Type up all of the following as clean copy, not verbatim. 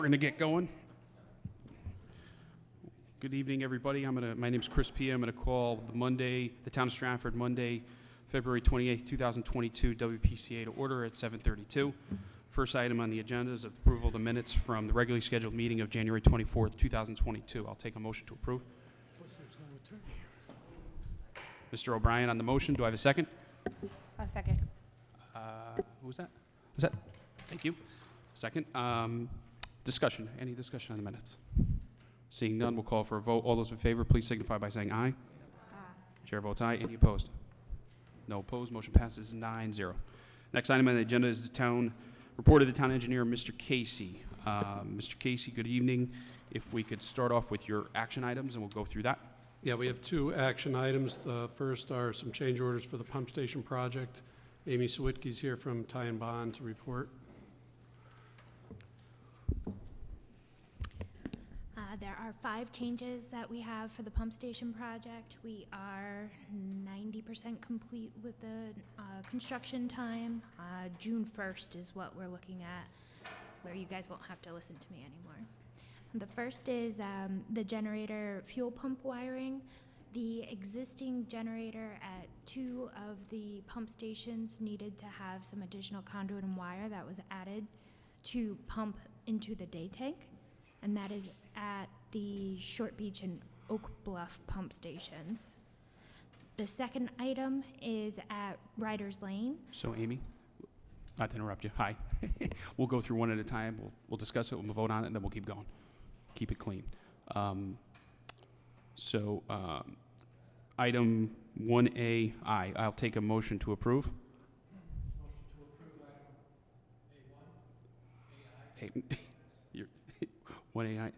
We're going to get going. Good evening, everybody. My name's Chris Pia. I'm going to call the Town of Stratford, Monday, February 28th, 2022, WPCA to order at 7:32. First item on the agenda is approval of the minutes from the regularly scheduled meeting of January 24th, 2022. I'll take a motion to approve. Mr. O'Brien on the motion. Do I have a second? A second. Who was that? Is that? Thank you. Second. Discussion. Any discussion on the minutes? Seeing none, we'll call for a vote. All those in favor, please signify by saying aye. Aye. Chair votes aye. Any opposed? No opposed. Motion passes 9-0. Next item on the agenda is the report of the town engineer, Mr. Casey. Mr. Casey, good evening. If we could start off with your action items, and we'll go through that. Yeah, we have two action items. The first are some change orders for the pump station project. Amy Sawicki's here from Ty and Bond to report. There are 5 changes that we have for the pump station project. We are 90% complete with the construction time. June 1st is what we're looking at, where you guys won't have to listen to me anymore. The first is the generator fuel pump wiring. The existing generator at 2 of the pump stations needed to have some additional conduit and wire that was added to pump into the day tank, and that is at the Short Beach and Oak Bluff pump stations. The second item is at Riders Lane. So, Amy, not to interrupt you, hi. We'll go through one at a time. We'll discuss it, we'll vote on it, and then we'll keep going. Keep it clean. Item 1A, I'll take a motion to approve. Motion to approve item A1, AI. You're 1AI.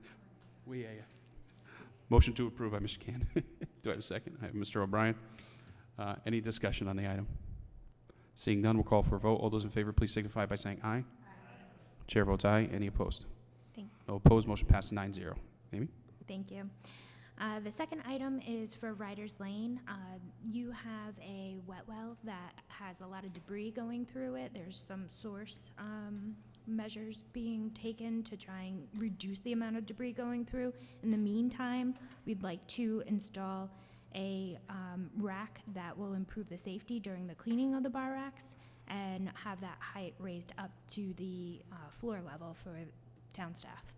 Motion to approve by Mr. Can. Do I have a second? I have Mr. O'Brien. Any discussion on the item? Seeing none, we'll call for a vote. All those in favor, please signify by saying aye. Aye. Chair votes aye. Any opposed? No opposed. Motion passes 9-0. Amy? Thank you. The second item is for Riders Lane. You have a wet well that has a lot of debris going through it. There's some source measures being taken to try and reduce the amount of debris going through. In the meantime, we'd like to install a rack that will improve the safety during the cleaning of the bar racks and have that height raised up to the floor level for town staff.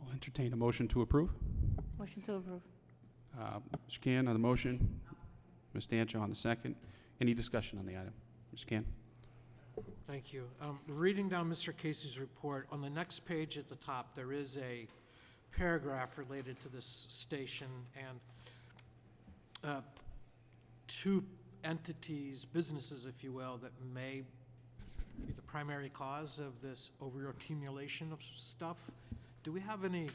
I'll entertain a motion to approve. Motion to approve. Mr. Can on the motion. Ms. Dancho on the second. Any discussion on the item? Mr. Can? Thank you. Reading down Mr. Casey's report, on the next page at the top, there is a paragraph related to this station, and 2 entities, businesses, if you will, that may be the primary cause of this overaccumulation of stuff. Do we have any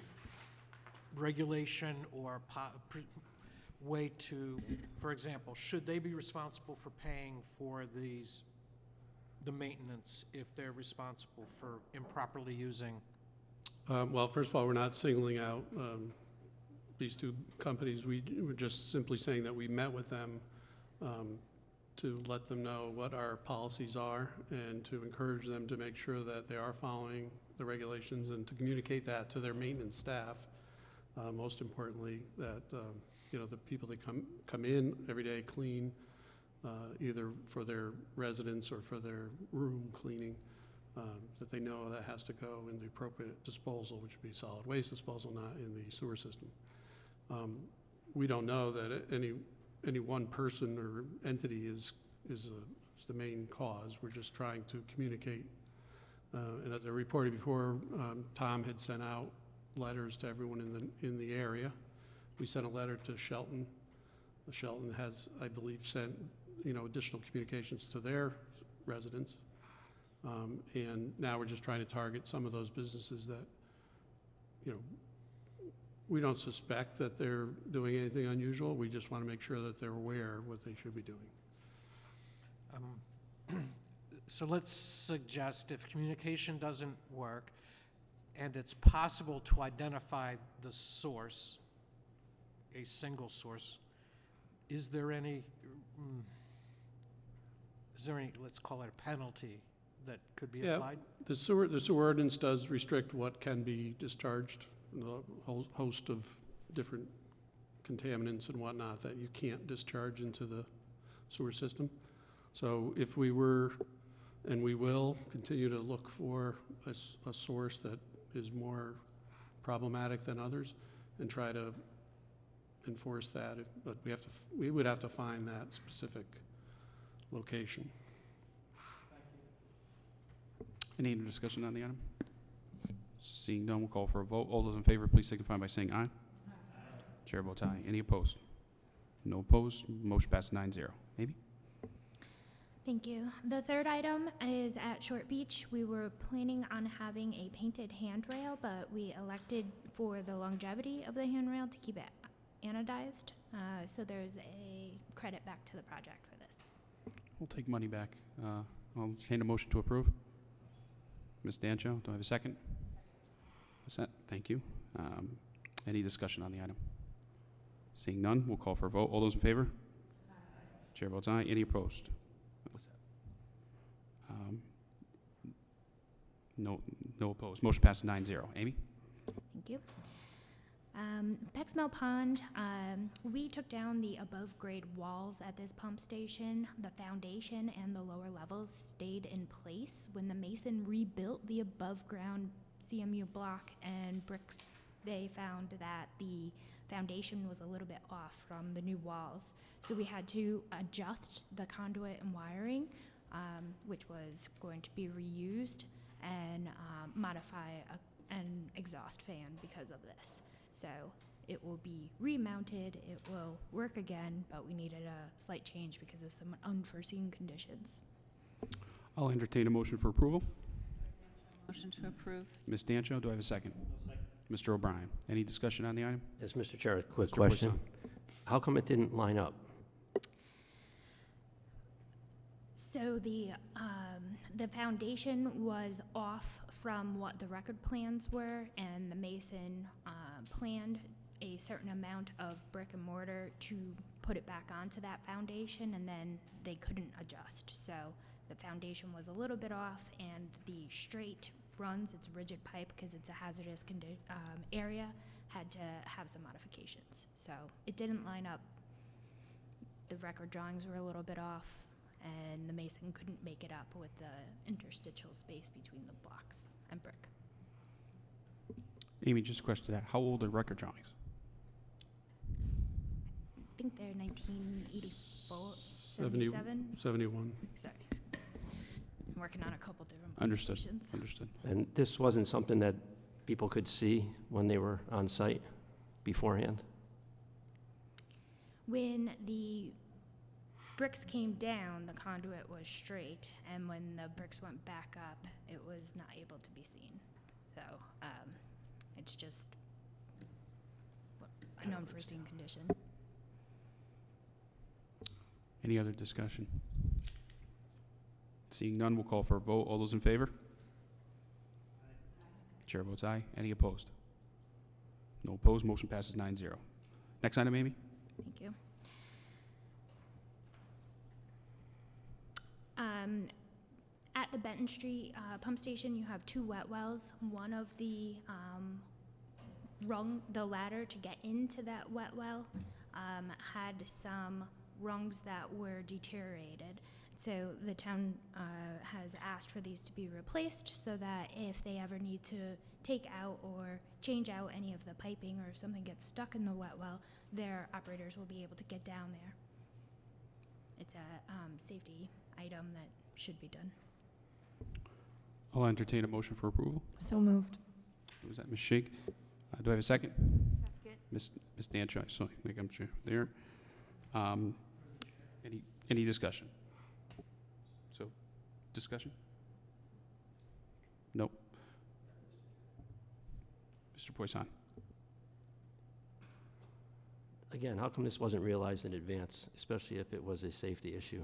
regulation or way to, for example, should they be responsible for paying for the maintenance if they're responsible for improperly using? Well, first of all, we're not singling out these 2 companies. We're just simply saying that we met with them to let them know what our policies are and to encourage them to make sure that they are following the regulations and to communicate that to their maintenance staff. Most importantly, that the people that come in every day clean, either for their residence or for their room cleaning, that they know that has to go in the appropriate disposal, which would be solid waste disposal, not in the sewer system. We don't know that any one person or entity is the main cause. We're just trying to communicate. And as I reported before, Tom had sent out letters to everyone in the area. We sent a letter to Shelton. Shelton has, I believe, sent additional communications to their residents. And now we're just trying to target some of those businesses that, we don't suspect that they're doing anything unusual. We just want to make sure that they're aware of what they should be doing. So let's suggest if communication doesn't work and it's possible to identify the source, a single source, is there any, let's call it a penalty that could be Yeah. applied? The sewer ordinance does restrict what can be discharged, a whole host of different contaminants and whatnot that you can't discharge into the sewer system. So if we were, and we will, continue to look for a source that is more problematic than others and try to enforce that, but we would have to find that specific location. Any other discussion on the item? Seeing none, we'll call for a vote. All those in favor, please signify by saying aye. Chair votes aye. Any opposed? No opposed. Motion passes 9-0. Amy? Thank you. The third item is at Short Beach. We were planning on having a painted handrail, but we elected for the longevity of the handrail to keep it anodized. So there's a credit back to the project for this. We'll take money back. I'll entertain a motion to approve. Ms. Dancho, do I have a second? Thank you. Any discussion on the item? Seeing none, we'll call for a vote. All those in favor? Chair votes aye. Any opposed? What's that? No opposed. Motion passes 9-0. Amy? Thank you. Pecksmell Pond, we took down the above-grade walls at this pump station. The foundation and the lower levels stayed in place. When the mason rebuilt the above-ground CMU block and bricks, they found that the foundation was a little bit off from the new walls. So we had to adjust the conduit and wiring, which was going to be reused, and modify an exhaust fan because of this. So it will be remounted, it will work again, but we needed a slight change because of some unforeseen conditions. I'll entertain a motion for approval. Motion to approve. Ms. Dancho, do I have a second? Mr. O'Brien, any discussion on the item? Yes, Mr. Chair, a quick Mr. question. Poisson. How come it didn't line up? So the foundation was off from what the record plans were, and the mason planned a certain amount of brick and mortar to put it back onto that foundation, and then they couldn't adjust. So the foundation was a little bit off, and the straight runs, it's rigid pipe because it's a hazardous area, had to have some modifications. So it didn't line up. The record drawings were a little bit off, and the mason couldn't make it up with the interstitial space between the blocks and brick. Amy, just a question to that. How old are record drawings? I think they're 1984, 77. 71. Sorry. I'm working on a couple different Understood. stations. Understood. And this wasn't something that people could see when they were on site beforehand? When the bricks came down, the conduit was straight, and when the bricks went back up, it was not able to be seen. So it's just an unforeseen condition. Any other discussion? Seeing none, we'll call for a vote. All those in favor? Chair votes aye. Any opposed? No opposed. Motion passes 9-0. Next item, Amy? Thank you. At the Benton Street pump station, you have two wet wells. One of the the ladder to get into that wet well had some rungs that were deteriorated. So the town has asked for these to be replaced so that if they ever need to take out or change out any of the piping, or if something gets stuck in the wet well, their operators will be able to get down there. It's a safety item that should be done. I'll entertain a motion for approval. So moved. Was that Ms. Shake? Do I have a second? Second. Ms. Dancho, I saw you. I'm sure there. Any discussion? So, discussion? Nope. Mr. Poisson? Again, how come this wasn't realized in advance, especially if it was a safety issue?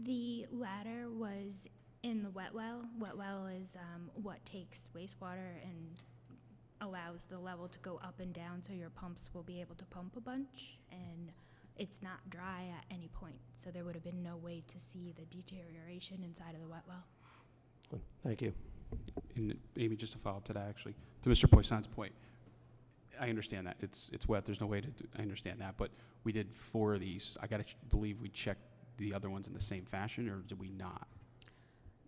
The ladder was in the wet well. Wet well is what takes wastewater and allows the level to go up and down, so your pumps will be able to pump a bunch, and it's not dry at any point, so there would have been no way to see the deterioration inside of the wet well. Thank you. And Amy, just to follow up to that, actually, to Mr. Poisson's point, I understand that. It's wet. There's no way to do, I understand that. But we did 4 of these. I got to believe we checked the other ones in the same fashion, or did we not?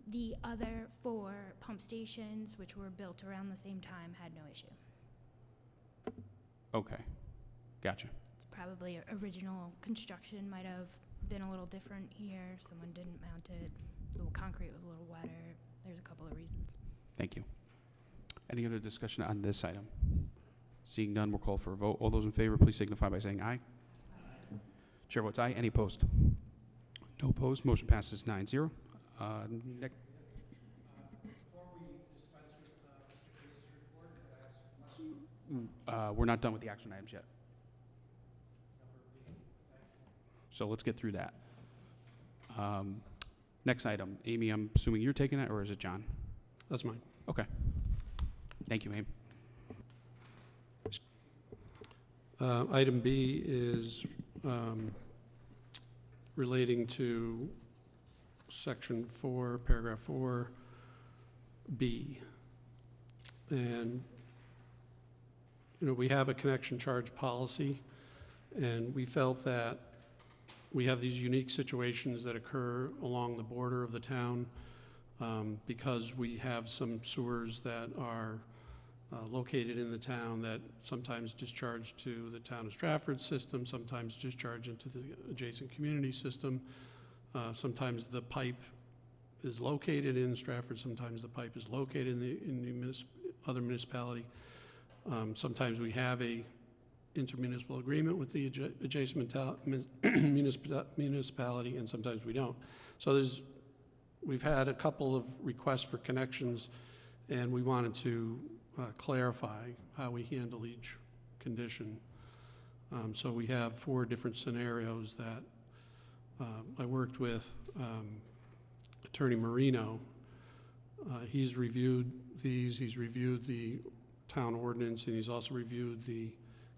The other 4 pump stations, which were built around the same time, had no issue. Okay. Gotcha. It's probably original construction might have been a little different here. Someone didn't mount it. The concrete was a little wetter. There's a couple of reasons. Thank you. Any other discussion on this item? Seeing none, we'll call for a vote. All those in favor, please signify by saying aye. Chair votes aye. Any opposed? No opposed. Motion passes 9-0. Next. Before we dispense with Mr. Casey's report, could I ask a question? We're not done with the action items yet. Number B, thank you. So let's get through that. Next item. Amy, I'm assuming you're taking that, or is it John? That's mine. Okay. Thank you, Amy. Item B is relating to Section 4, Paragraph 4B. And, we have a connection charge policy, and we felt that we have these unique situations that occur along the border of the town because we have some sewers that are located in the town that sometimes discharge to the town of Stratford system, sometimes discharge into the adjacent community system. Sometimes the pipe is located in Stratford, sometimes the pipe is located in the other municipality. Sometimes we have a intermunicipal agreement with the adjacent municipality, and sometimes we don't. So we've had a couple of requests for connections, and we wanted to clarify how we handle each condition. So we have 4 different scenarios that I worked with Attorney Marino. He's reviewed these, he's reviewed the town ordinance, and he's also reviewed the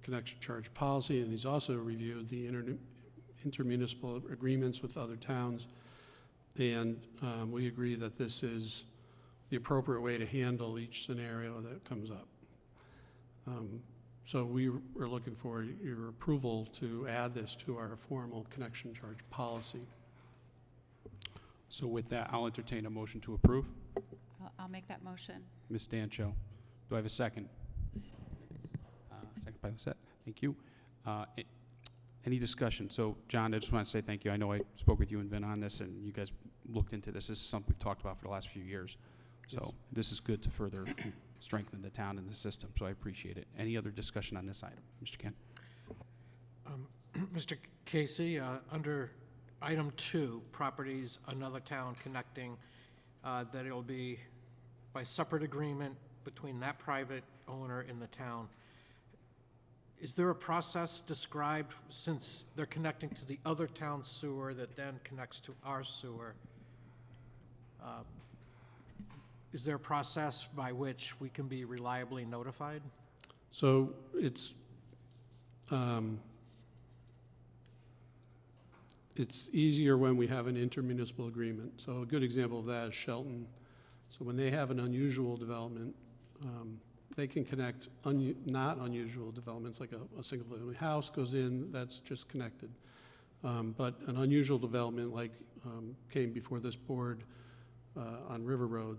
connection charge policy, and he's also reviewed the intermunicipal agreements with other towns. And we agree that this is the appropriate way to handle each scenario that comes up. So we are looking for your approval to add this to our formal connection charge policy. So with that, I'll entertain a motion to approve. I'll make that motion. Ms. Dancho. Do I have a second? Second by Lisette. Thank you. Any discussion? So, John, I just want to say thank you. I know I spoke with you and Vin on this, and you guys looked into this. This is something we've talked about for the last few years. So Yes. this is good to further strengthen the town and the system, so I appreciate it. Any other discussion on this item? Mr. Ken? Mr. Casey, under item 2, properties, another town connecting, that it'll be by separate agreement between that private owner and the town. Is there a process described, since they're connecting to the other town sewer that then connects to our sewer? Is there a process by which we can be reliably notified? So it's easier when we have an intermunicipal agreement. So a good example of that is Shelton. So when they have an unusual development, they can connect not unusual developments, like a single-family house goes in, that's just connected. But an unusual development like came before this board on River Road,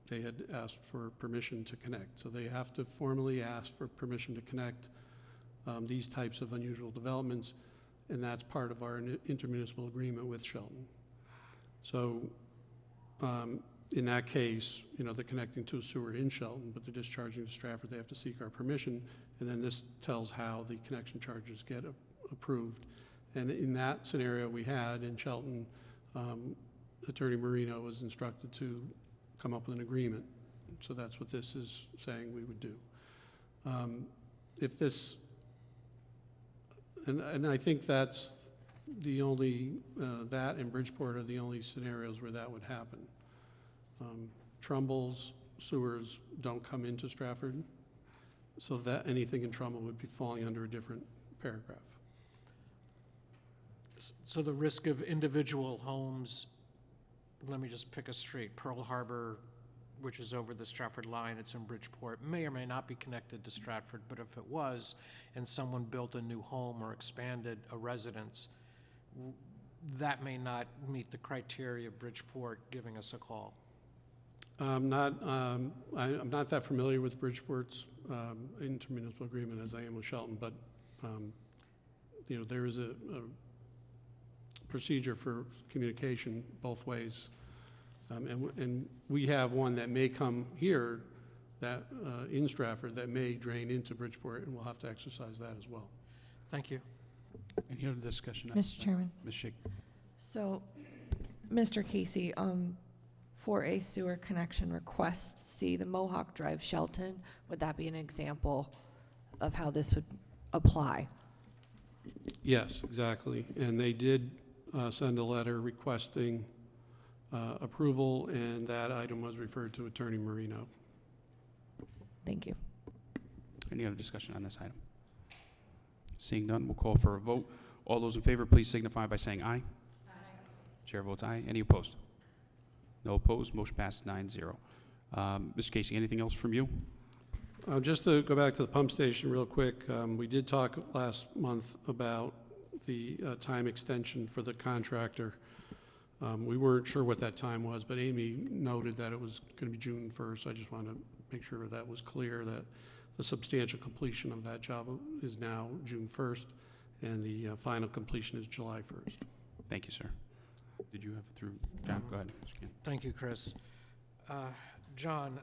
they had asked for permission to connect. So they have to formally ask for permission to connect these types of unusual developments, and that's part of our intermunicipal agreement with Shelton. So in that case, they're connecting to a sewer in Shelton, but they're discharging to Stratford. They have to seek our permission, and then this tells how the connection charges get approved. And in that scenario we had in Shelton, Attorney Marino was instructed to come up with an agreement. So that's what this is saying we would do. If this, and I think that's the only, that and Bridgeport are the only scenarios where that would happen. Trumbull's sewers don't come into Stratford, so that anything in Trumbull would be falling under a different paragraph. So the risk of individual homes, let me just pick a street, Pearl Harbor which is over the Stratford line, it's in Bridgeport, may or may not be connected to Stratford, but if it was, and someone built a new home or expanded a residence, that may not meet the criteria of Bridgeport giving us a call. I'm not that familiar with Bridgeport's intermunicipal agreement as I am with Shelton, but you know, there is a procedure for communication both ways. And we have one that may come here that in Stratford that may drain into Bridgeport, and we'll have to exercise that as well. Thank you. Any other discussion? Mr. Chairman, Ms. Shake. so, Mr. Casey, for a sewer connection request, see the Mohawk Drive Shelton, would that be an example of how this would apply? Yes, exactly. And they did send a letter requesting approval, and that item was referred to Attorney Marino. Thank you. Any other discussion on this item? Seeing none, we'll call for a vote. All those in favor, please signify by saying aye. Aye. Chair votes aye. Any opposed? No opposed. Motion passes 9-0. Mr. Casey, anything else from you? Just to go back to the pump station real quick, we did talk last month about the time extension for the contractor. We weren't sure what that time was, but Amy noted that it was going to be June 1st. I just want to make sure that was clear, that the substantial completion of that job is now June 1st, and the final completion is July 1st. Thank you, sir. Did you have it through? John, go ahead. Mr. Ken. Thank you, Chris. John,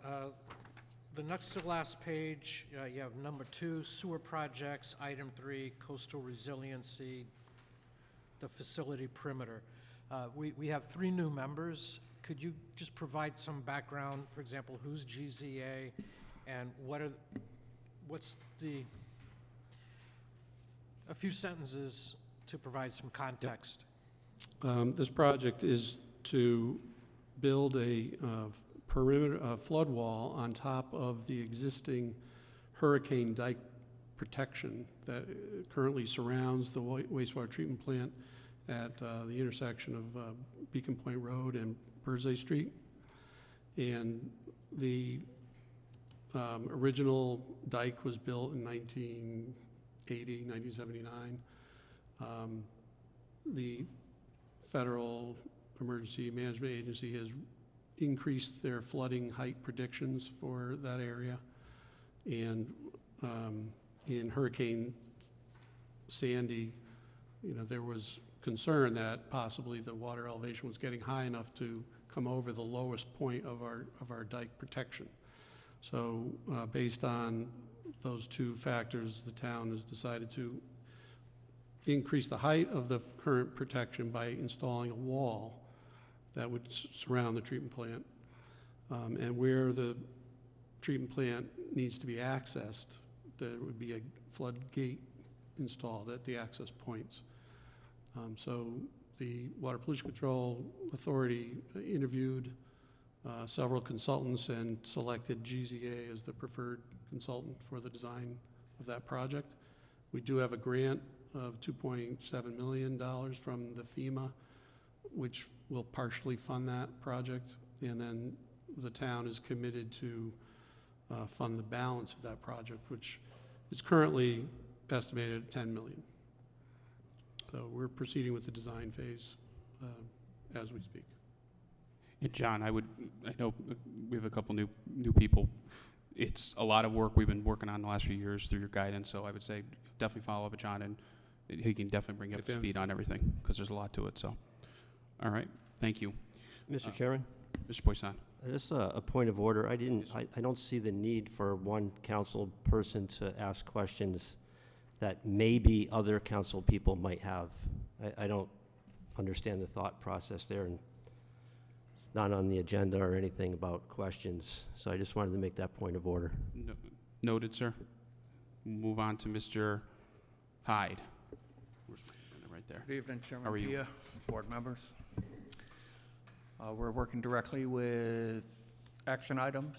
the next to last page, you have number 2, sewer projects, item 3, coastal resiliency, the facility perimeter. We have 3 new members. Could you just provide some background, for example, who's GZA, and what's a few sentences to provide some context? This project is to build a perimeter flood wall on top of the existing hurricane dike protection that currently surrounds the wastewater treatment plant at the intersection of Beacon Point Road and Burzay Street. And the original dike was built in 1980, 1979. The Federal Emergency Management Agency has increased their flooding height predictions for that area. And in Hurricane Sandy, you know, there was concern that possibly the water elevation was getting high enough to come over the lowest point of our dike protection. So based on those 2 factors, the town has decided to increase the height of the current protection by installing a wall that would surround the treatment plant. And where the treatment plant needs to be accessed, there would be a flood gate installed at the access points. So the Water Pollution Control Authority interviewed several consultants and selected GZA as the preferred consultant for the design of that project. We do have a grant of $2.7 million from the FEMA, which will partially fund that project, and then the town is committed to fund the balance of that project, which is currently estimated at $10 million. So we're proceeding with the design phase as we speak. And John, I know we have a couple new people. It's a lot of work we've been working on the last few years through your guidance, so I would say definitely follow up with John, and he can definitely bring you up to speed on everything, because there's a lot to it. So, all right, thank you. Mr. Chairman? Mr. Poisson. Just a point of order. I don't see the need for one council person to ask questions that maybe other council people might have. I don't understand the thought process there, and it's not on the agenda or anything about questions. So I just wanted to make that point of order. Noted, sir. We'll move on to Mr. Hyde. Right there. Good evening, Chairman How are you? Pia, board members. We're working directly with action items,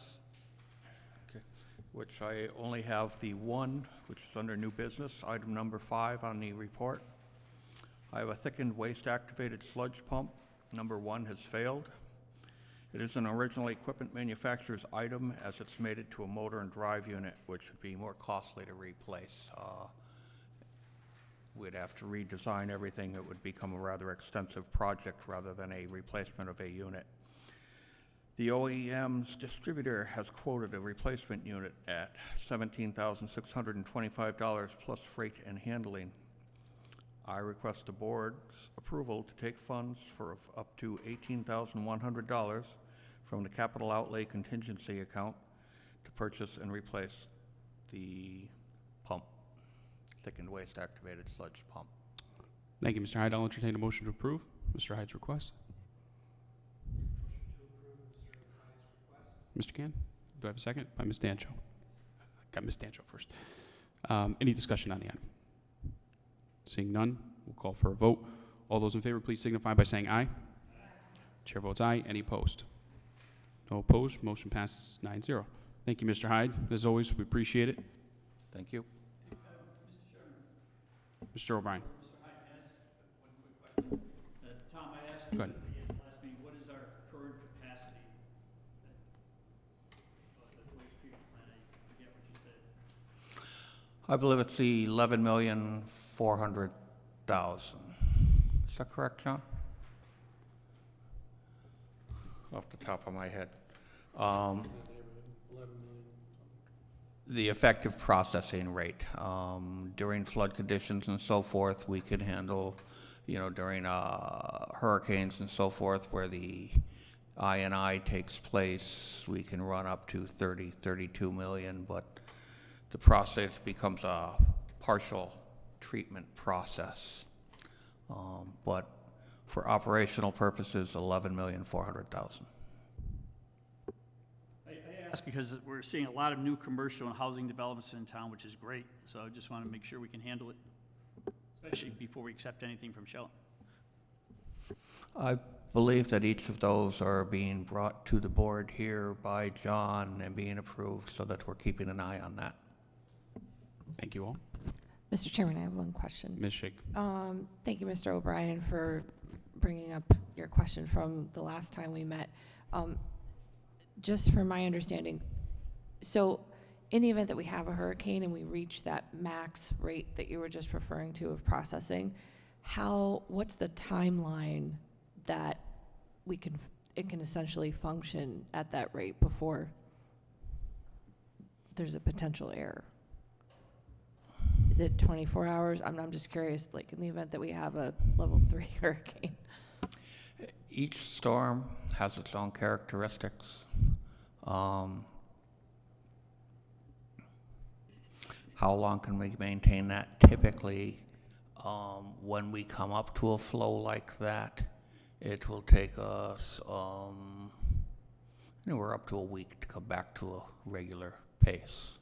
which I only have the one, which is under new business, item number 5 on the report. I have a thickened waste activated sludge pump. Number 1 has failed. It is an original equipment manufacturer's item as it's mated to a motor and drive unit, which would be more costly to replace. We'd have to redesign everything. It would become a rather extensive project rather than a replacement of a unit. The OEM's distributor has quoted a replacement unit at $17,625 plus freight and handling. I request the board's approval to take funds for up to $18,100 from the capital outlay contingency account to purchase and replace the pump, thickened waste activated sludge pump. Thank you, Mr. Hyde. I'll entertain a motion to approve Mr. Hyde's request. Mr. Can, do I have a second? By Ms. Dancho. Got Ms. Dancho first. Any discussion on the item? Seeing none, we'll call for a vote. All those in favor, please signify by saying aye. Chair votes aye. Any opposed? No opposed. Motion passes 9-0. Thank you, Mr. Hyde. As always, we appreciate it. Thank you. Mr. O'Brien. Mr. Hyde, can I ask one quick question? Tom, I asked you Go at ahead. the last meeting, what is our current capacity of the waste treatment plant? I forget what you said. I believe it's the $11,400,000. Is that correct, John? Off the top of my head. The effective processing rate. During flood conditions and so forth, we can handle, during hurricanes and so forth, where the I&I takes place, we can run up to 32 million, but the process becomes a partial treatment process. But for operational purposes, $11,400,000. I ask because we're seeing a lot of new commercial and housing developments in town, which is great. So I just want to make sure we can handle it, especially before we accept anything from Shelton. I believe that each of those are being brought to the board here by John and being approved so that we're keeping an eye on that. Thank you all. Mr. Chairman, I have one question. Ms. Shake. Thank you, Mr. O'Brien, for bringing up your question from the last time we met. Just from my understanding, so in the event that we have a hurricane and we reach that max rate that you were just referring to of processing, what's the timeline that it can essentially function at that rate before there's a potential error? Is it 24 hours? I'm just curious, like in the event that we have a level 3 hurricane. Each storm has its own characteristics. How long can we maintain that? Typically, when we come up to a flow like that, it will take us anywhere up to a week to come back to a regular pace.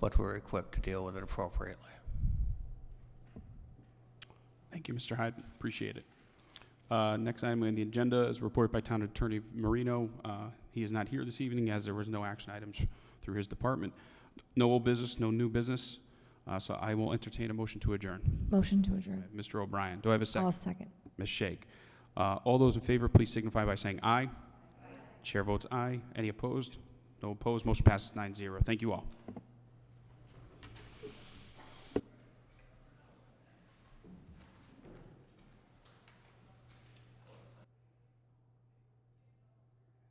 But we're equipped to deal with it appropriately. Thank you, Mr. Hyde. Appreciate it. Next item on the agenda is a report by Town Attorney Marino. He is not here this evening as there was no action items through his department. No old business, no new business. So I will entertain a motion to adjourn. Motion to adjourn. Mr. O'Brien. Do I have a second? I'll second. Ms. Shake. All those in favor, please signify by saying aye. Chair votes aye. Any opposed? No opposed. Motion passes 9-0. Thank you all.